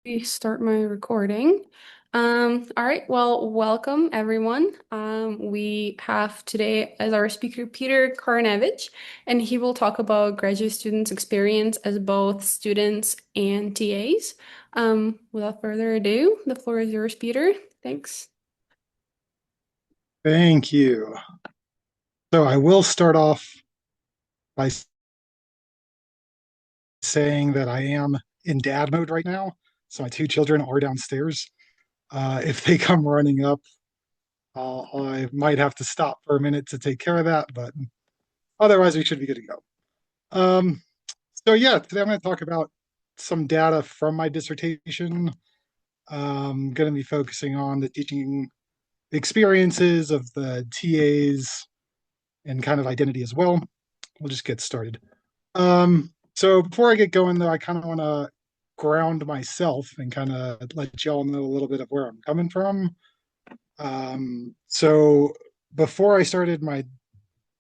We start my recording. All right, well, welcome everyone. We have today as our speaker Peter Karanevich, and he will talk about graduate students' experience as both students and TAs. Without further ado, the floor is yours, Peter. Thanks. Thank you. So I will start off by saying that I am in dad mode right now. So my two children are downstairs. If they come running up, I might have to stop for a minute to take care of that, but otherwise we should be good to go. Um, so yeah, today I'm going to talk about some data from my dissertation. Going to be focusing on the teaching experiences of the TAs and kind of identity as well. We'll just get started. So before I get going, though, I kind of want to ground myself and kind of let y'all know a little bit of where I'm coming from. So before I started my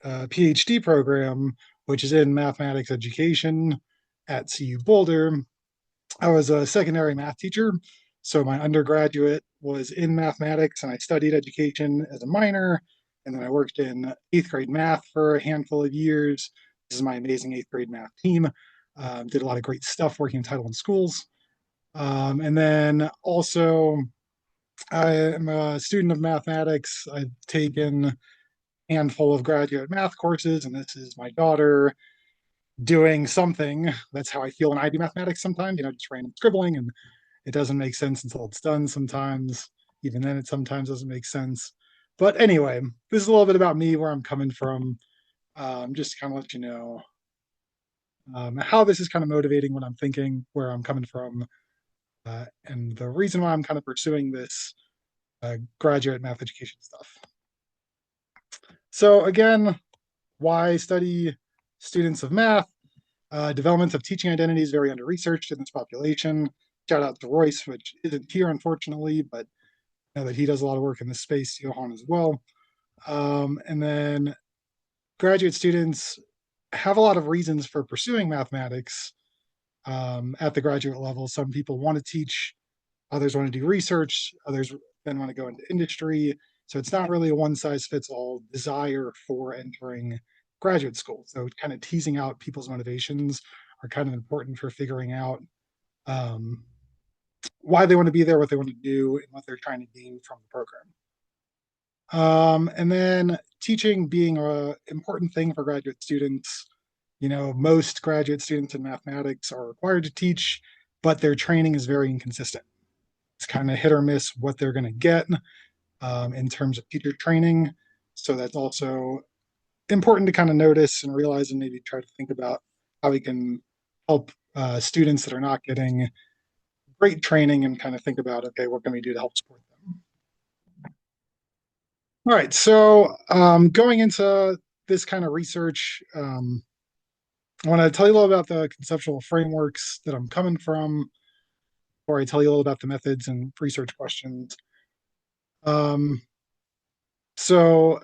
PhD program, which is in mathematics education at CU Boulder, I was a secondary math teacher. So my undergraduate was in mathematics, and I studied education as a minor. And then I worked in eighth grade math for a handful of years. This is my amazing eighth grade math team. Did a lot of great stuff working in Title I schools. And then also, I am a student of mathematics. I've taken a handful of graduate math courses, and this is my daughter doing something. That's how I feel when I do mathematics sometimes, just random scribbling, and it doesn't make sense until it's done sometimes. Even then, it sometimes doesn't make sense. But anyway, this is a little bit about me, where I'm coming from, just to kind of let you know how this is kind of motivating what I'm thinking, where I'm coming from, and the reason why I'm kind of pursuing this graduate math education stuff. So again, why study students of math? Development of teaching identity is very under-researched in this population. Shout out to Royce, which isn't here, unfortunately, but know that he does a lot of work in this space, Johan as well. And then graduate students have a lot of reasons for pursuing mathematics at the graduate level. Some people want to teach, others want to do research, others then want to go into industry. So it's not really a one size fits all desire for entering graduate school. So kind of teasing out people's motivations are kind of important for figuring out um, why they want to be there, what they want to do, and what they're trying to gain from the program. And then teaching being an important thing for graduate students. Most graduate students in mathematics are required to teach, but their training is very inconsistent. It's kind of hit or miss what they're going to get in terms of teacher training. So that's also important to kind of notice and realize, and maybe try to think about how we can help students that are not getting great training, and kind of think about, okay, what can we do to help support them? All right, so going into this kind of research, I want to tell you a little about the conceptual frameworks that I'm coming from, before I tell you a little about the methods and research questions. Um, so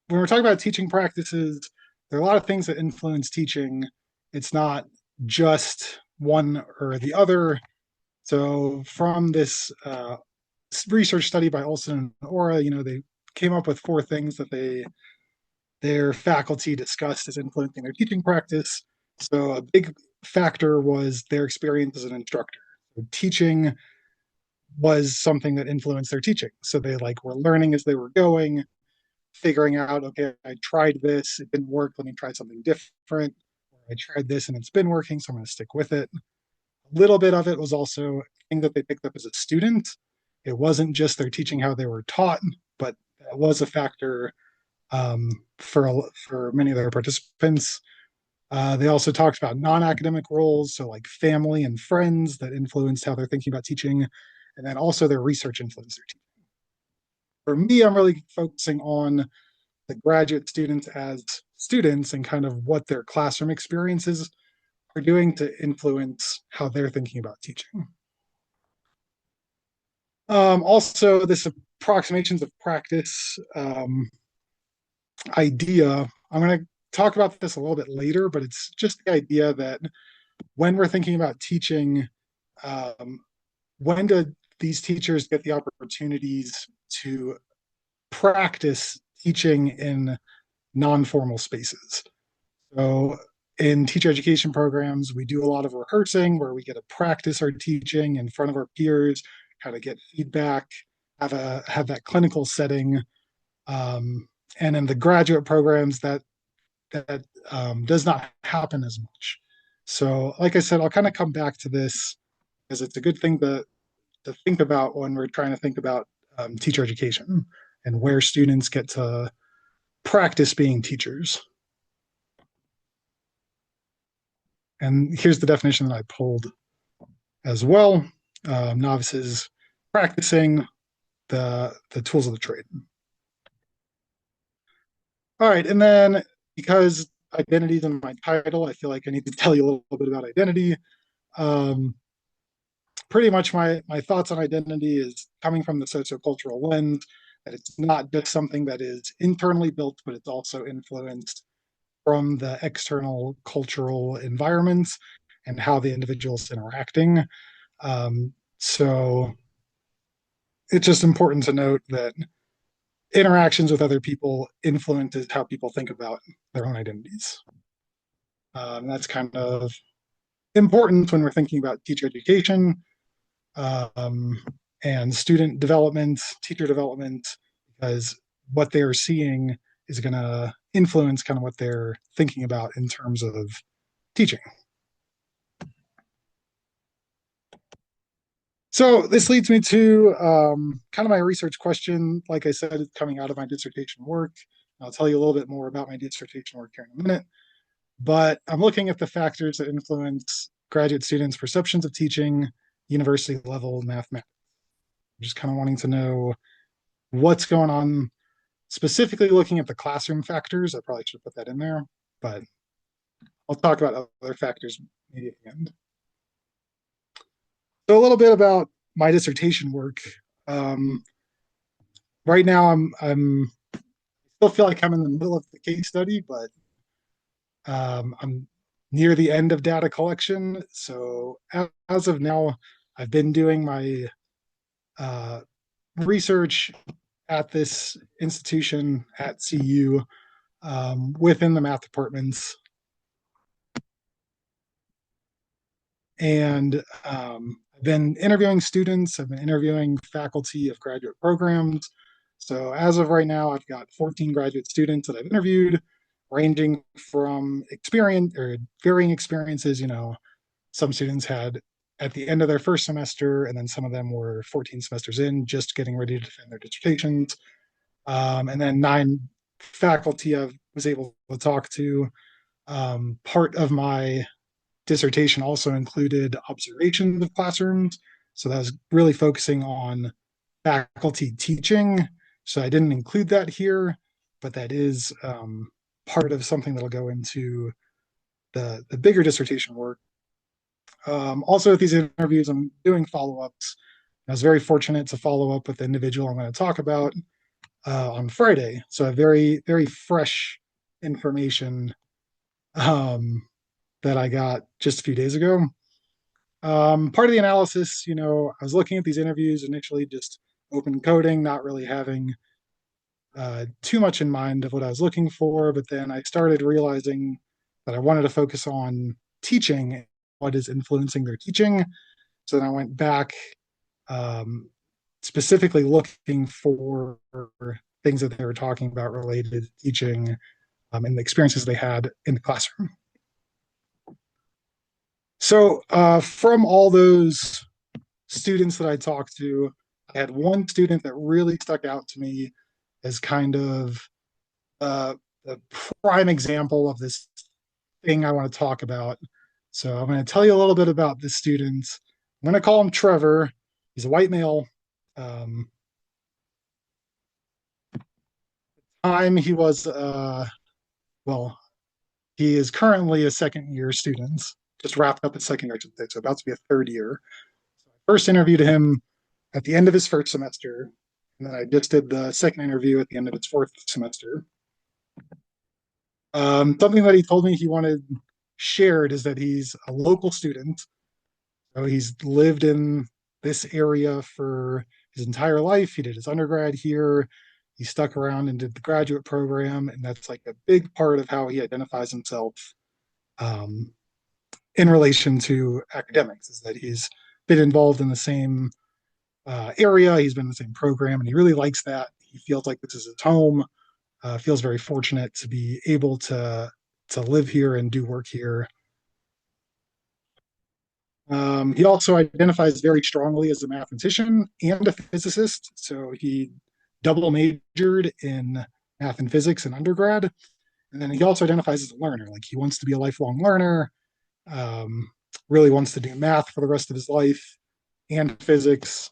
when we're talking about teaching practices, there are a lot of things that influence teaching. It's not just one or the other. So from this research study by Olseson Hora, they came up with four things that their faculty discussed as influencing their teaching practice. So a big factor was their experience as an instructor. So teaching was something that influenced their teaching. So they were learning as they were going, figuring out, okay, I tried this, it didn't work, let me try something different. I tried this and it's been working, so I'm going to stick with it. A little bit of it was also a thing that they picked up as a student. It wasn't just their teaching how they were taught, but that was a factor for many of their participants. They also talked about non-academic roles, so like family and friends that influenced how they're thinking about teaching, and then also their research influenced their teaching. For me, I'm really focusing on the graduate students as students and kind of what their classroom experiences are doing to influence how they're thinking about teaching. Also, this approximations of practice idea, I'm going to talk about this a little bit later, but it's just the idea that when we're thinking about teaching, um, when do these teachers get the opportunities to practice teaching in non-formal spaces? So in teacher education programs, we do a lot of rehearsing where we get to practice our teaching in front of our peers, kind of get feedback, have that clinical setting. And in the graduate programs, that does not happen as much. So, like I said, I'll kind of come back to this because it's a good thing to think about when we're trying to think about teacher education and where students get to practice being teachers. And here's the definition that I pulled as well. Novices practicing the tools of the trade. All right, and then because identity is in my title, I feel like I need to tell you a little bit about identity. Um, Pretty much my thoughts on identity is coming from the sociocultural lens, that it's not just something that is internally built, but it's also influenced from the external cultural environments and how the individual's interacting. So it's just important to note that interactions with other people influences how people think about their own identities. That's kind of important when we're thinking about teacher education, um, and student development, teacher development, because what they're seeing is going to influence kind of what they're thinking about in terms of teaching. So this leads me to kind of my research question. Like I said, it's coming out of my dissertation work. I'll tell you a little bit more about my dissertation work here in a minute. But I'm looking at the factors that influence graduate students' perceptions of teaching university level mathematics. I'm just kind of wanting to know what's going on, specifically looking at the classroom factors. I probably should put that in there, but I'll talk about other factors maybe at the end. So a little bit about my dissertation work. Um, right now, I'm still feel like I'm in the middle of the case study, but I'm near the end of data collection. So as of now, I've been doing my uh, research at this institution at CU, within the math departments. And I've been interviewing students, I've been interviewing faculty of graduate programs. So as of right now, I've got 14 graduate students that I've interviewed, ranging from experience or varying experiences. Some students had at the end of their first semester, and then some of them were 14 semesters in, just getting ready to defend their dissertations. And then 9 faculty I was able to talk to. Part of my dissertation also included observations of classrooms. So that was really focusing on faculty teaching. So I didn't include that here, but that is part of something that'll go into the bigger dissertation work. Also, with these interviews, I'm doing follow ups. I was very fortunate to follow up with the individual I'm going to talk about on Friday. So, a very, very fresh information that I got just a few days ago. Part of the analysis, I was looking at these interviews initially, just open coding, not really having too much in mind of what I was looking for. But then I started realizing that I wanted to focus on teaching, what is influencing their teaching. So then I went back, um, specifically looking for things that they were talking about related to teaching, and the experiences they had in the classroom. So from all those students that I talked to, I had one student that really stuck out to me as kind of the prime example of this thing I want to talk about. So I'm going to tell you a little bit about this student. I'm going to call him Trevor. He's a white male. Um, time he was well, he is currently a second year student, just wrapped up his second year, so about to be a third year. So I first interviewed him at the end of his first semester, and then I just did the second interview at the end of his fourth semester. Something that he told me he wanted shared is that he's a local student. So he's lived in this area for his entire life. He did his undergrad here. He stuck around and did the graduate program, and that's like a big part of how he identifies himself um, in relation to academics. Is that he's been involved in the same area, he's been in the same program, and he really likes that. He feels like this is his home. Feels very fortunate to be able to live here and do work here. He also identifies very strongly as a mathematician and a physicist. So he double majored in math and physics in undergrad. And then he also identifies as a learner. Like he wants to be a lifelong learner, um, really wants to do math for the rest of his life and physics.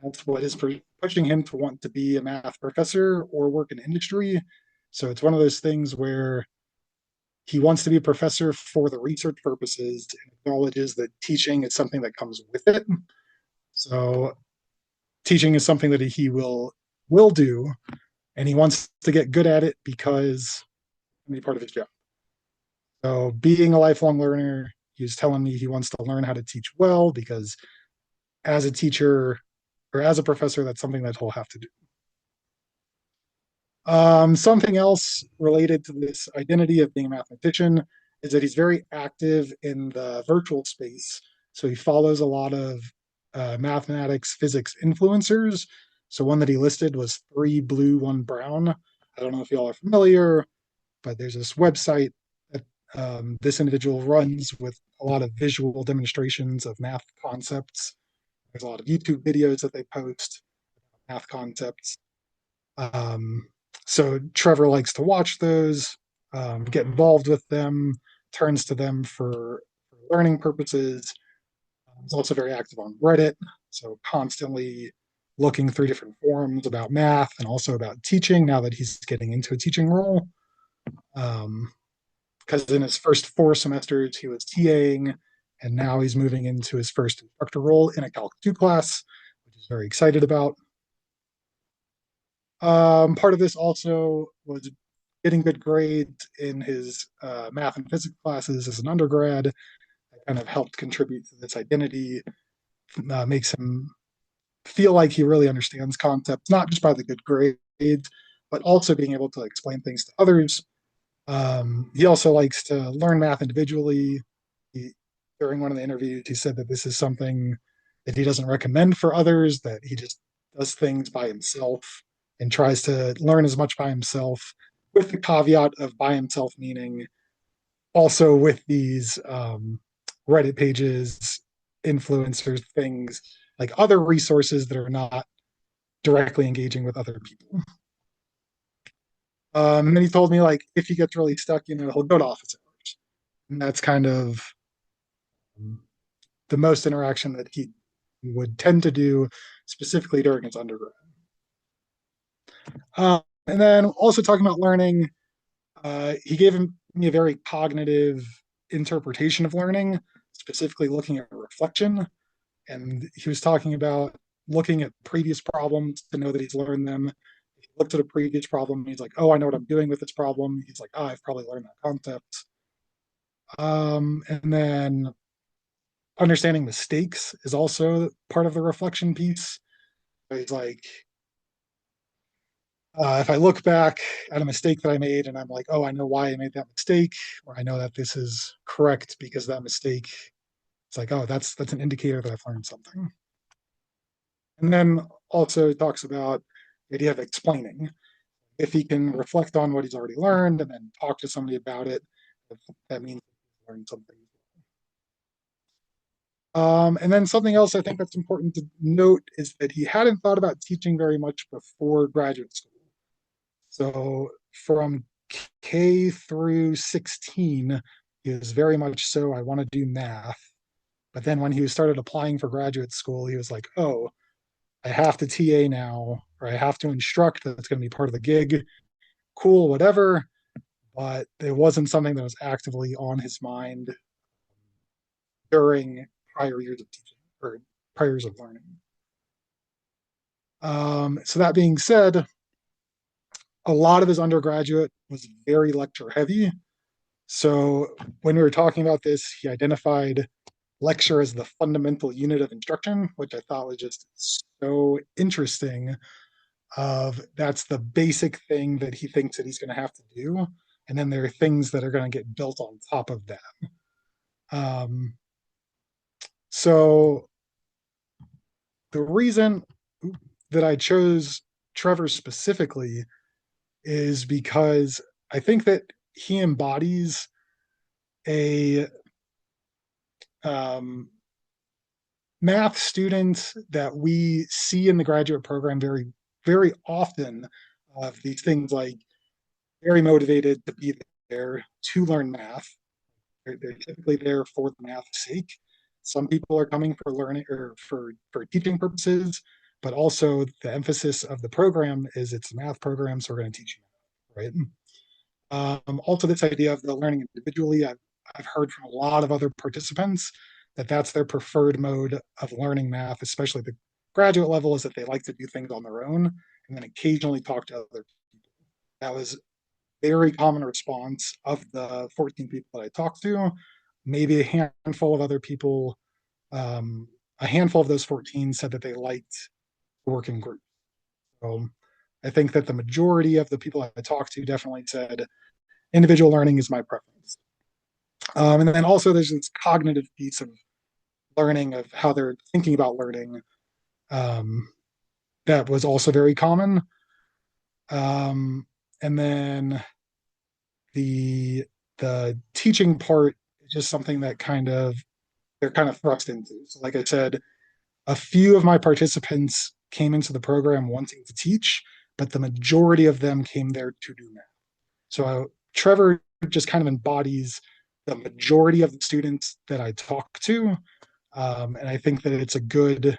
That's what is pushing him to want to be a math professor or work in industry. So it's one of those things where he wants to be a professor for the research purposes and acknowledges that teaching is something that comes with it. So teaching is something that he will do, and he wants to get good at it because it'll be part of his job. So being a lifelong learner, he was telling me he wants to learn how to teach well because as a teacher or as a professor, that's something that he'll have to do. Something else related to this identity of being a mathematician is that he's very active in the virtual space. So he follows a lot of mathematics, physics influencers. So one that he listed was Three Blue, One Brown. I don't know if y'all are familiar, but there's this website that this individual runs with a lot of visual demonstrations of math concepts. There's a lot of YouTube videos that they post, math concepts. Um, so Trevor likes to watch those, get involved with them, turns to them for learning purposes. He's also very active on Reddit, so constantly looking through different forums about math and also about teaching now that he's getting into a teaching role. Because in his first 4 semesters, he was TAing, and now he's moving into his first instructor role in a Calc 2 class, which he's very excited about. Part of this also was getting good grades in his math and physics classes as an undergrad. That kind of helped contribute to this identity, makes him feel like he really understands concepts, not just by the good grades, but also being able to explain things to others. He also likes to learn math individually. He, during one of the interviews, he said that this is something that he doesn't recommend for others, that he just does things by himself and tries to learn as much by himself, with the caveat of by himself meaning also with these Reddit pages, influencers, things like other resources that are not directly engaging with other people. And then he told me like if he gets really stuck, he'll go to office hours, and that's kind of the most interaction that he would tend to do, specifically during his undergrad. And then also talking about learning, he gave me a very cognitive interpretation of learning, specifically looking at reflection. And he was talking about looking at previous problems to know that he's learned them. He looked at a previous problem. He's like, oh, I know what I'm doing with this problem. He's like, oh, I've probably learned that concept. And then understanding mistakes is also part of the reflection piece. He's like, if I look back at a mistake that I made and I'm like, oh, I know why I made that mistake, or I know that this is correct because that mistake, it's like, oh, that's an indicator that I've learned something. And then also it talks about the idea of explaining. If he can reflect on what he's already learned and then talk to somebody about it, that means he's learned something. And then something else I think that's important to note is that he hadn't thought about teaching very much before graduate school. So from K through 16, he was very much so, I want to do math. But then when he started applying for graduate school, he was like, oh, I have to TA now, or I have to instruct. That's going to be part of the gig. Cool, whatever. But it wasn't something that was actively on his mind during prior years of teaching or prior years of learning. So that being said, a lot of his undergraduate was very lecture heavy. So when we were talking about this, he identified lecture as the fundamental unit of instruction, which I thought was just so interesting. Of that's the basic thing that he thinks that he's going to have to do, and then there are things that are going to get built on top of that. Um, so the reason that I chose Trevor specifically is because I think that he embodies a um, math student that we see in the graduate program very, very often. Of these things like very motivated to be there to learn math. They're typically there for the math's sake. Some people are coming for learning or for teaching purposes, but also the emphasis of the program is it's a math program, so we're going to teach you, right? Also, this idea of the learning individually, I've heard from a lot of other participants that that's their preferred mode of learning math, especially at the graduate level, is that they like to do things on their own and then occasionally talk to other people. That was very common response of the 14 people that I talked to. Maybe a handful of other people, a handful of those 14 said that they liked working groups. So I think that the majority of the people I talked to definitely said individual learning is my preference. And then also there's this cognitive piece of learning of how they're thinking about learning um, that was also very common. Um, and then the the teaching part is just something that they're kind of thrust into. So like I said, a few of my participants came into the program wanting to teach, but the majority of them came there to do math. So Trevor just kind of embodies the majority of the students that I talk to. And I think that it's a good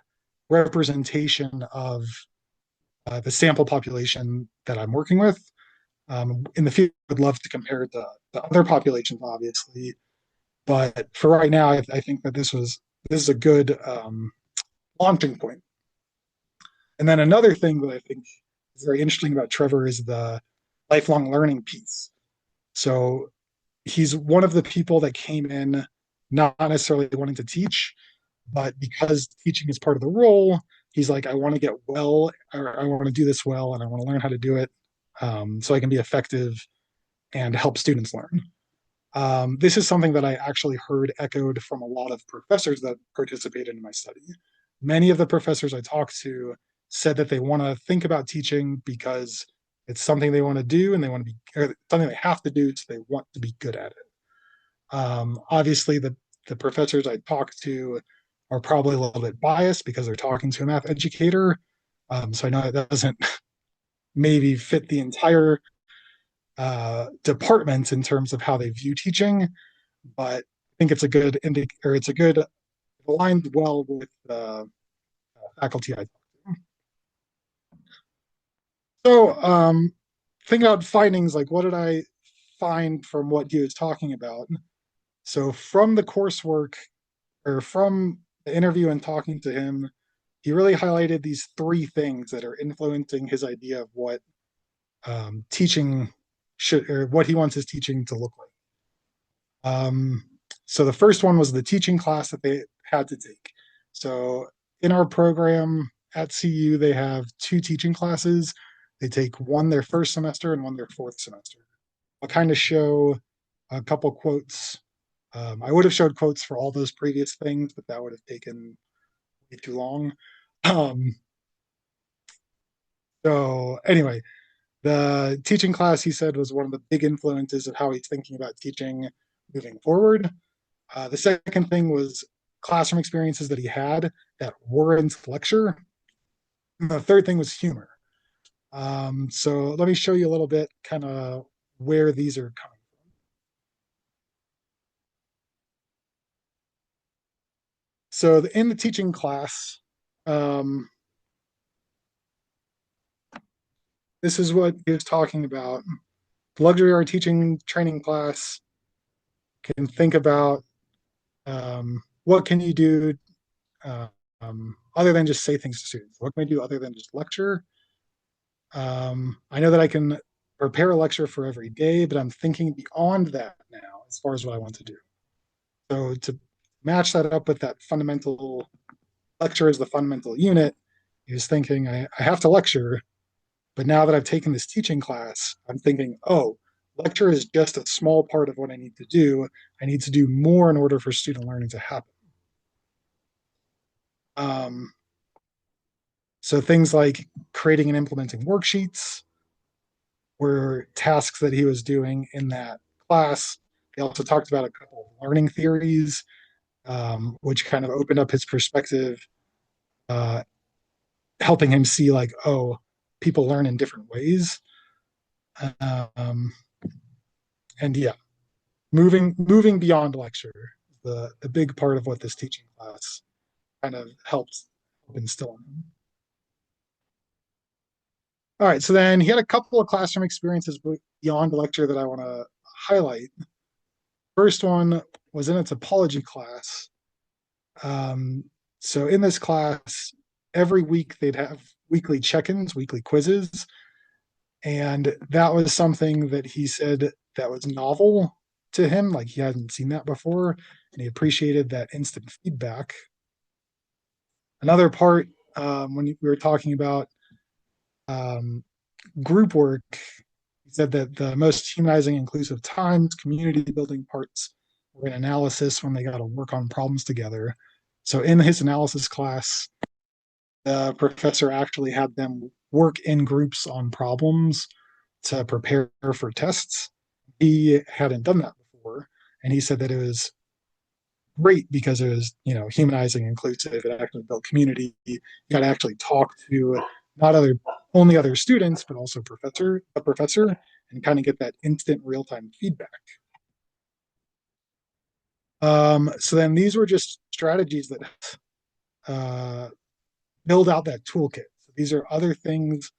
representation of the sample population that I'm working with. In the future, I would love to compare it to other populations, obviously. But for right now, I think that this is a good launching point. And then another thing that I think is very interesting about Trevor is the lifelong learning piece. So he's one of the people that came in not necessarily wanting to teach, but because teaching is part of the role, he's like, I want to get well, or I want to do this well, and I want to learn how to do it so I can be effective and help students learn. This is something that I actually heard echoed from a lot of professors that participated in my study. Many of the professors I talked to said that they want to think about teaching because it's something they want to do and they want to be or something they have to do, so they want to be good at it. Obviously, the professors I talked to are probably a little bit biased because they're talking to a math educator. So I know that doesn't maybe fit the entire department in terms of how they view teaching, but I think it's a good or it's a good aligned well with the faculty I talk to. So think about findings like what did I find from what he was talking about. So from the coursework or from the interview and talking to him, he really highlighted these three things that are influencing his idea of what teaching should or what he wants his teaching to look like. So the first one was the teaching class that they had to take. So in our program at CU, they have two teaching classes. They take one their first semester and one their fourth semester. I'll kind of show a couple quotes. I would have showed quotes for all those previous things, but that would have taken way too long. Um, so anyway, the teaching class he said was one of the big influences of how he's thinking about teaching moving forward. The second thing was classroom experiences that he had that weren't lecture. And the third thing was humor. So let me show you a little bit kind of where these are coming from. So in the teaching class, um, this is what he was talking about. The luxury art teaching training class can think about what can you do other than just say things to students? What can I do other than just lecture? I know that I can prepare a lecture for every day, but I'm thinking beyond that now as far as what I want to do. So to Match that up with that fundamental lecture as the fundamental unit. He was thinking, I have to lecture, but now that I've taken this teaching class, I'm thinking, oh, lecture is just a small part of what I need to do. I need to do more in order for student learning to happen. Um, so things like creating and implementing worksheets were tasks that he was doing in that class. He also talked about a couple of learning theories, which kind of opened up his perspective, uh, helping him see like, oh, people learn in different ways. Um, and yeah, moving beyond lecture, the big part of what this teaching class kind of helped instill in him. All right, so then he had a couple of classroom experiences beyond the lecture that I want to highlight. First one was in a topology class. Um, so in this class, every week they'd have weekly check-ins, weekly quizzes, and that was something that he said that was novel to him. Like he hadn't seen that before, and he appreciated that instant feedback. Another part, when we were talking about um, group work, he said that the most humanizing, inclusive times, community building parts were in analysis when they got to work on problems together. So in his analysis class, the professor actually had them work in groups on problems to prepare for tests. He hadn't done that before, and he said that it was great because it was, humanizing, inclusive. It actually built community. You got to actually talk to not other only other students, but also a professor, and kind of get that instant real time feedback. So then these were just strategies that uh, build out that toolkit. So these are other things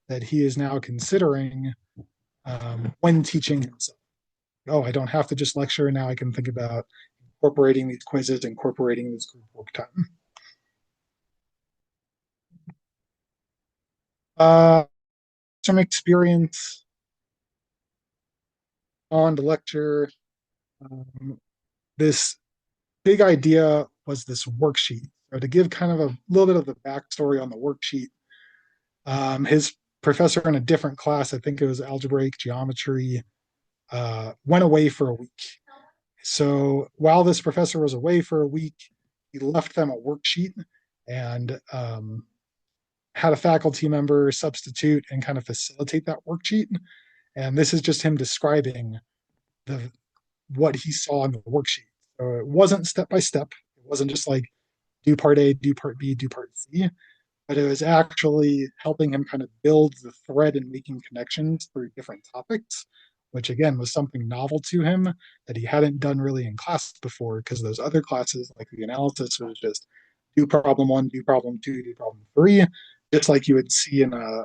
that he is now considering when teaching himself. Oh, I don't have to just lecture. Now I can think about incorporating these quizzes, incorporating this group work time. Some experience on the lecture. Um, this big idea was this worksheet. So to give kind of a little bit of the backstory on the worksheet, his professor in a different class, I think it was algebraic geometry, went away for a week. So while this professor was away for a week, he left them a worksheet and had a faculty member substitute and kind of facilitate that worksheet. And this is just him describing the what he saw in the worksheet. So it wasn't step by step. It wasn't just like do part A, do part B, do part C, but it was actually helping him kind of build the thread and making connections through different topics, which again was something novel to him that he hadn't done really in class before because those other classes, like the analysis, was just do problem one, do problem two, do problem three, just like you would see in a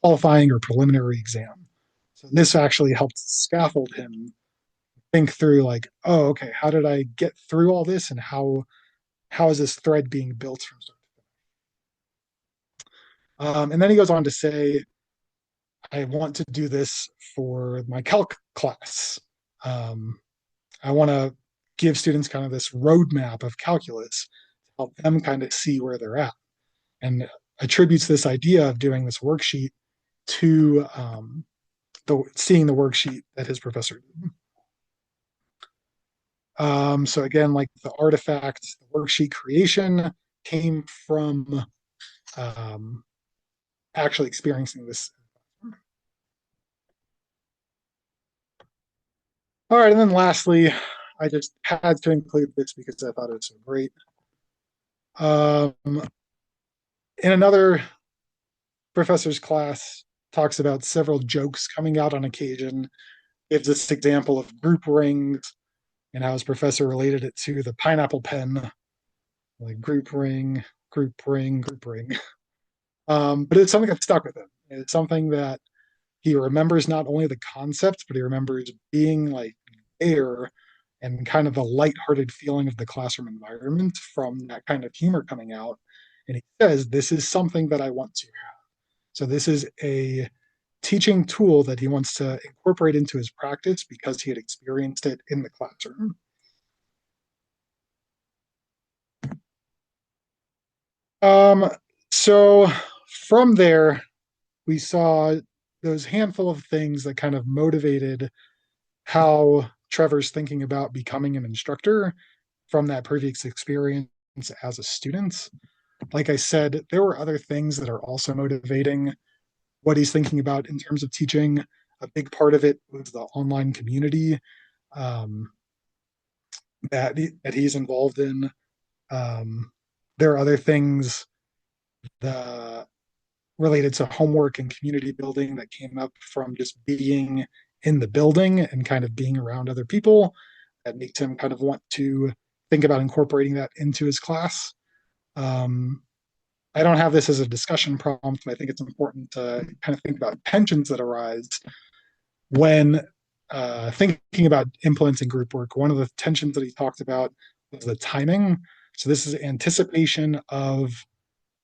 qualifying or preliminary exam. So this actually helped scaffold him think through like, oh, okay, how did I get through all this and how is this thread being built from start to finish? And then he goes on to say, I want to do this for my calc class. Um, I want to give students kind of this roadmap of calculus to help them kind of see where they're at, and attributes this idea of doing this worksheet to seeing the worksheet that his professor did. So again, like the artifact, the worksheet creation came from um, actually experiencing this. All right, and then lastly, I just had to include this because I thought it was so great. In another professor's class, talks about several jokes coming out on occasion. Gives this example of group rings and how his professor related it to the pineapple pen, like group ring, group ring, group ring. But it's something that stuck with him. It's something that he remembers not only the concept, but he remembers being like there and kind of the lighthearted feeling of the classroom environment from that kind of humor coming out. And he says, this is something that I want to have. So this is a teaching tool that he wants to incorporate into his practice because he had experienced it in the classroom. Um, so from there, we saw those handful of things that kind of motivated how Trevor's thinking about becoming an instructor from that previous experience as a student. Like I said, there were other things that are also motivating what he's thinking about in terms of teaching. A big part of it was the online community um, that he's involved in. Um, there are other things the, related to homework and community building that came up from just being in the building and kind of being around other people that makes him kind of want to think about incorporating that into his class. Um, I don't have this as a discussion prompt, but I think it's important to kind of think about tensions that arise when thinking about implementing group work. One of the tensions that he talked about was the timing. So this is anticipation of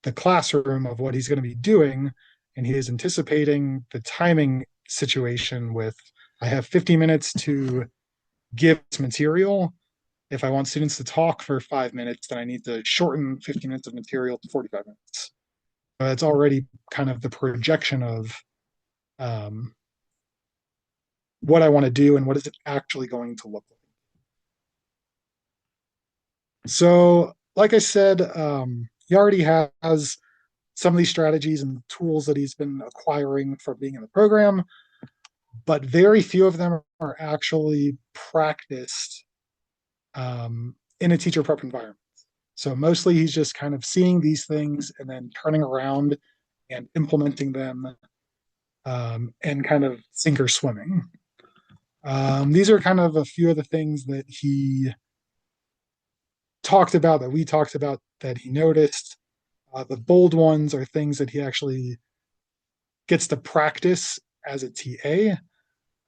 the classroom of what he's going to be doing, and he is anticipating the timing situation with I have 50 minutes to give this material. If I want students to talk for 5 minutes, then I need to shorten 50 minutes of material to 45 minutes. So it's already kind of the projection of um, what I want to do and what is it actually going to look like. So, like I said, he already has some of these strategies and tools that he's been acquiring from being in the program, but very few of them are actually practiced in a teacher prep environment. So mostly he's just kind of seeing these things and then turning around and implementing them and kind of sink or swimming. These are kind of a few of the things that he talked about, that we talked about, that he noticed. The bold ones are things that he actually gets to practice as a TA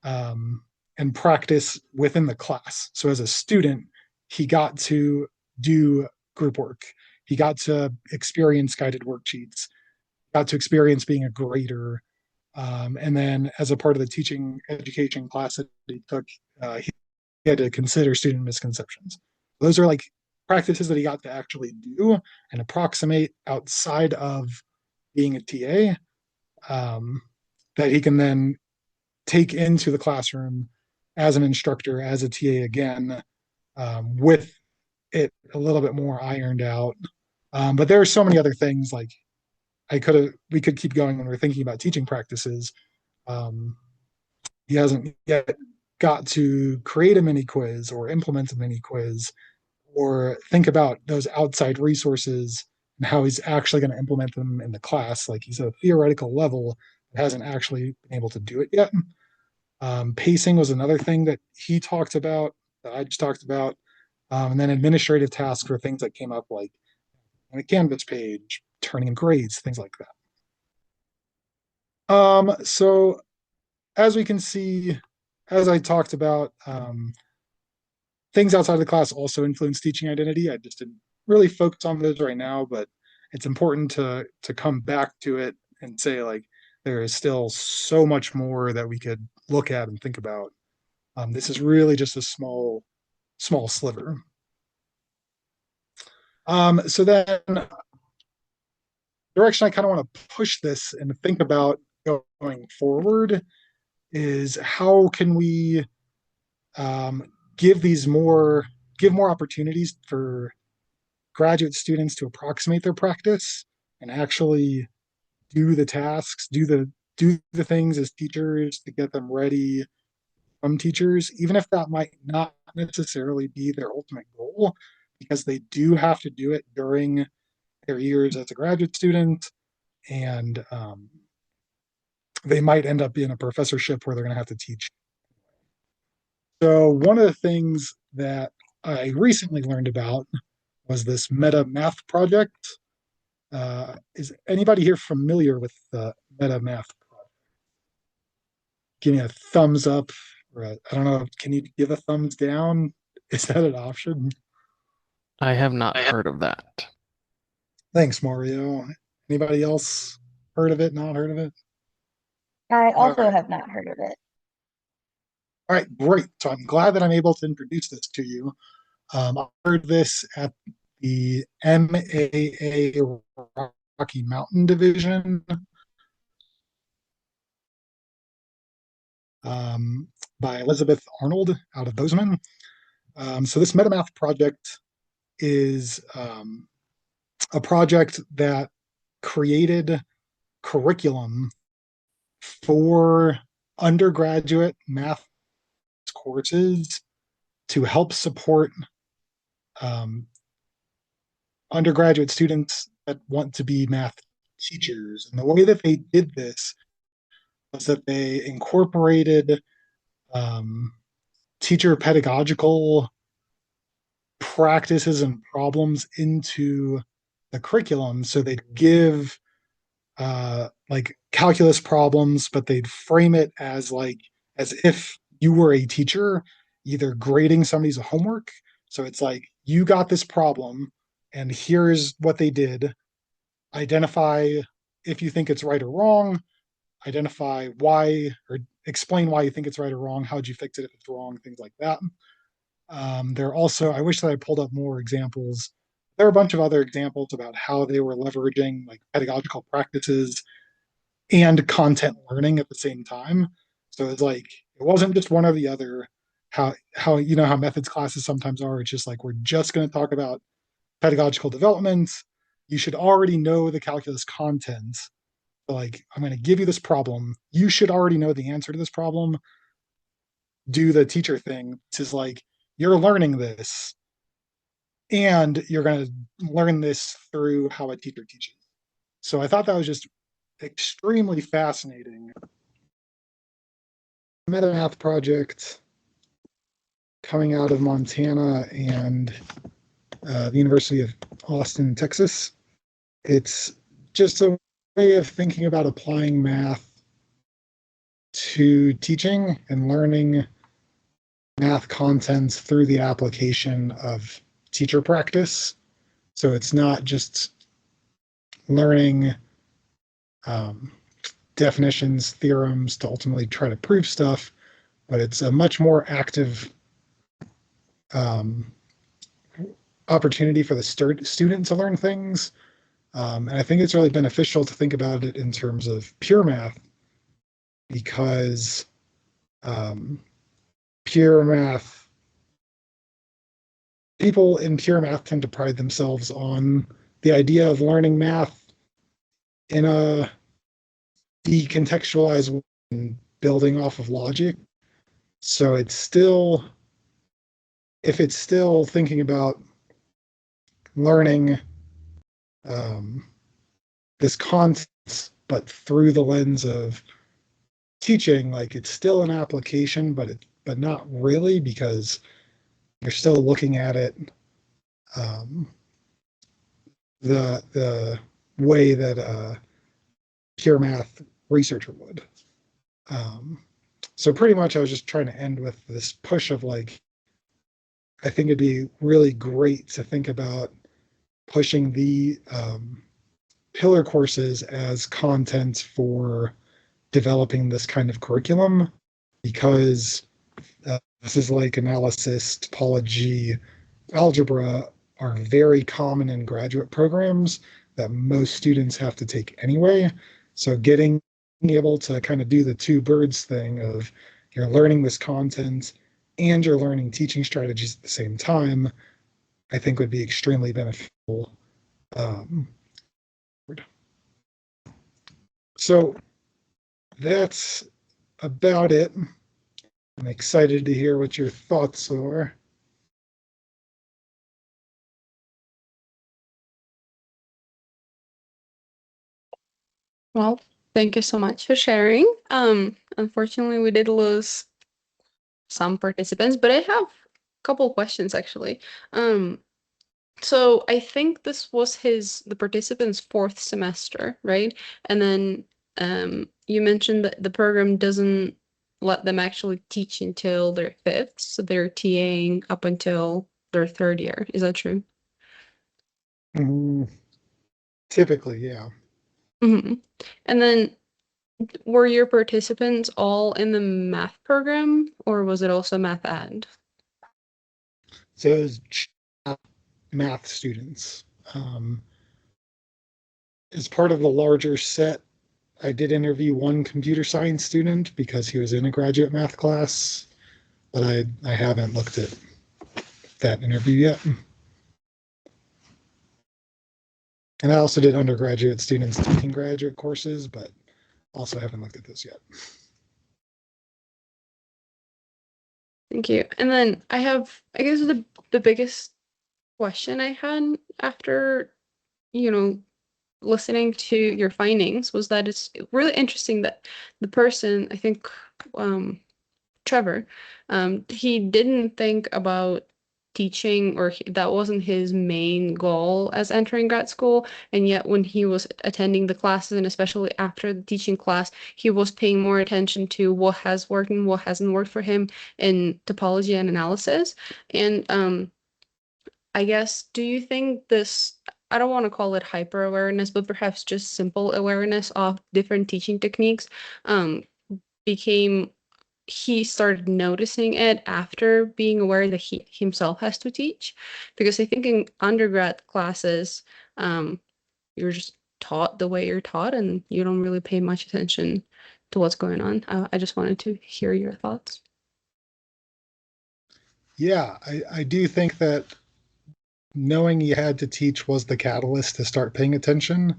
um, and practice within the class. So as a student, he got to do group work. He got to experience guided worksheets, got to experience being a grader. And then as a part of the teaching education class that he took, he had to consider student misconceptions. Those are like practices that he got to actually do and approximate outside of being a TA that he can then take into the classroom as an instructor, as a TA again, with it a little bit more ironed out. But there are so many other things like we could keep going when we're thinking about teaching practices. Um, he hasn't yet got to create a mini quiz or implement a mini quiz or think about those outside resources and how he's actually going to implement them in the class. Like he's at a theoretical level, but hasn't actually been able to do it yet. Pacing was another thing that he talked about, that I just talked about. And then administrative tasks were things that came up like on a Canvas page, turning in grades, things like that. So as we can see, as I talked about, things outside of the class also influence teaching identity. I just didn't really focus on those right now, but it's important to come back to it and say like there is still so much more that we could look at and think about. This is really just a small sliver. So then, direction I kind of want to push this and think about going forward is how can we um, give these more give more opportunities for graduate students to approximate their practice and actually do the tasks, do the things as teachers to get them ready from teachers, even if that might not necessarily be their ultimate goal, because they do have to do it during their years as a graduate student, and they might end up in a professorship where they're going to have to teach. So one of the things that I recently learned about was this meta math project. Is anybody here familiar with the meta math project? Give me a thumbs up, or I don't know. Can you give a thumbs down? Is that an option? I have not heard of that. Thanks, Mario. Anybody else heard of it? Not heard of it? I All also right. have not heard of it. All right, great. So I'm glad that I'm able to introduce this to you. I heard this at the MAA Rocky Mountain Division by Elizabeth Arnold out of Bozeman. So this MetaMath project is a project that created curriculum for undergraduate math courses to help support undergraduate students that want to be math teachers. And the way that they did this was that they incorporated teacher pedagogical practices and problems into the curriculum. So they'd give like calculus problems, but they'd frame it as if you were a teacher, either grading somebody's homework. So it's like, you got this problem, and here's what they did. Identify if you think it's right or wrong. Identify why, or explain why you think it's right or wrong. How'd you fix it if it's wrong? Things like that. There are also, I wish that I pulled up more examples. There are a bunch of other examples about how they were leveraging like pedagogical practices and content learning at the same time. So it's like, it wasn't just one or the other. How you know how methods classes sometimes are. It's just like, we're just going to talk about pedagogical development. You should already know the calculus content. So like, I'm going to give you this problem. You should already know the answer to this problem. Do the teacher thing. This is like, you're learning this, and you're going to learn this through how a teacher teaches. So I thought that was just extremely fascinating. MetaMath project coming out of Montana and the University of Austin, Texas. It's just a way of thinking about applying math to teaching and learning math contents through the application of teacher practice. So it's not just learning definitions, theorems to ultimately try to prove stuff, but it's a much more active opportunity for the student to learn things. And I think it's really beneficial to think about it in terms of pure math, because pure math, people in pure math tend to pride themselves on the idea of learning math in a decontextualized way and building off of logic. So it's still, if it's still thinking about learning this concept, but through the lens of teaching, like, it's still an application, but not really, because you're still looking at it the way that a pure math researcher would. So pretty much I was just trying to end with this push of like, I think it'd be really great to think about pushing the pillar courses as content for developing this kind of curriculum, because this is like analysis, topology, algebra are very common in graduate programs that most students have to take anyway. So being able to kind of do the two birds thing of, you're learning this content and you're learning teaching strategies at the same time, I think would be extremely beneficial. So that's about it. I'm excited to hear what your thoughts are. Well, thank you so much for sharing. Unfortunately, we did lose some participants, but I have a couple questions actually. So I think this was the participant's fourth semester, right? And then you mentioned that the program doesn't let them actually teach until their fifth, so they're TAing up until their third year. Is that true? Typically, yeah. Mm-hmm. And then were your participants all in the math program, or was it also math ed? So math students. As part of the larger set, I did interview one computer science student because he was in a graduate math class, but I haven't looked at that interview yet. And I also did undergraduate students taking graduate courses, but also haven't looked at those yet. Thank you. And then I guess the biggest question I had after, listening to your findings was that it's really interesting that the person, I think, Trevor, he didn't think about teaching, or that wasn't his main goal as entering grad school. And yet, when he was attending the classes, and especially after the teaching class, he was paying more attention to what has worked and what hasn't worked for him in topology and analysis. And I guess, do you think this, I don't want to call it hyper awareness, but perhaps just simple awareness of different teaching techniques, um, became he started noticing it after being aware that he himself has to teach? Because I think in undergrad classes, you're just taught the way you're taught and you don't really pay much attention to what's going on. I just wanted to hear your thoughts. Yeah, I do think that knowing you had to teach was the catalyst to start paying attention,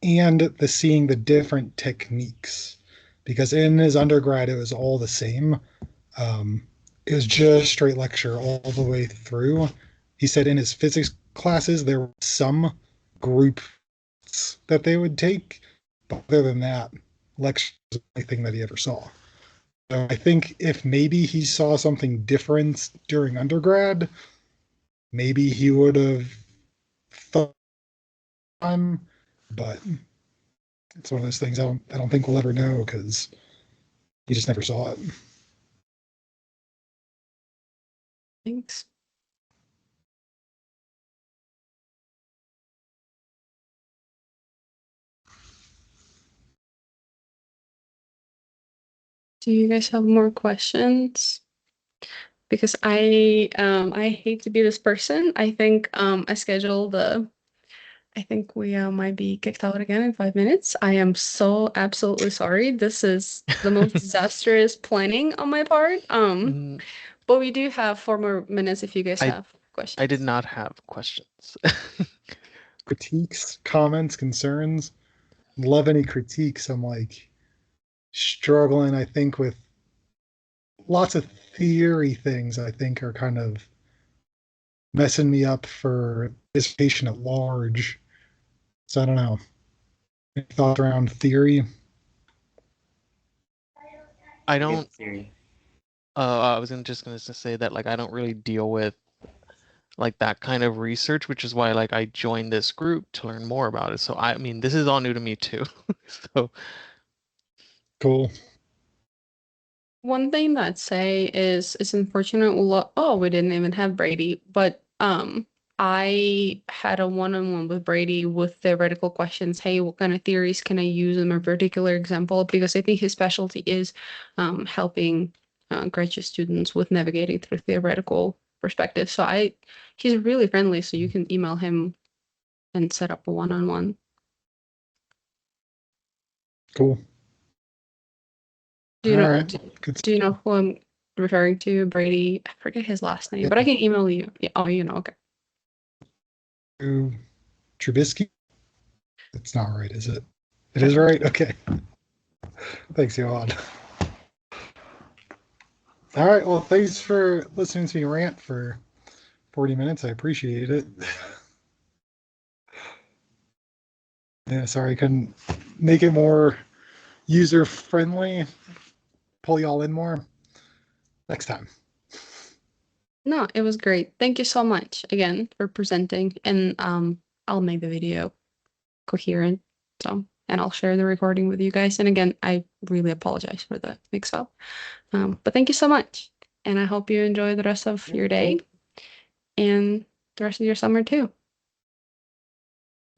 and the seeing the different techniques. Because in his undergrad, it was all the same. Um, it was just straight lecture all the way through. He said in his physics classes, there were some groups that they would take, but other than that, lecture was the only thing that he ever saw. So I think if maybe he saw something different during undergrad, maybe he would have thought on, but it's one of those things I don't think we'll ever know because he just never saw it. Thanks. Do you guys have more questions? Because I hate to be this person. I think I think we might be kicked out again in 5 minutes. I am so absolutely sorry. This is the most disastrous planning on my part. Mm, But we do have 4 more minutes if you guys I have I did questions. not have questions. Critiques, comments, concerns. Love any critiques. I'm like struggling, I think, with lots of theory things I think are kind of messing me up for this patient at large. So I don't know. Any thoughts around theory? I Good don't. theory. I was just gonna say that like I don't really deal with like that kind of research, which is why like I joined this group to learn more about it. So I mean, this is all new to me too. So Cool. One thing that I'd say is it's unfortunate. Oh, we didn't even have Brady, but I had a one-on-one with Brady with theoretical questions. Hey, what kind of theories can I use in my particular example? Because I think his specialty is helping graduate students with navigating through theoretical perspectives. So he's really friendly, so you can email him and set up a one-on-one. Cool. Do you All know? right. Good. Do you know who I'm referring to? Brady. I forget his last name, Yeah. but I can email you. Yeah, oh, okay. Trubisky? It's not right, is it? It is right? Okay. Thanks, Johan. All right. Well, thanks for listening to me rant for 40 minutes. I appreciate it. Yeah, sorry I couldn't make it more user friendly, pull y'all in more next time. No, it was great. Thank you so much again for presenting, and I'll make the video coherent. So, and I'll share the recording with you guys. And again, I really apologize for the mix up. But thank you so much, and I hope you enjoy the rest of your day and the rest of your summer too.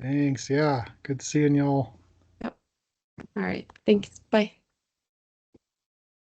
Thanks. Yeah. Good seeing y'all. Yep. All right. Thanks. Bye.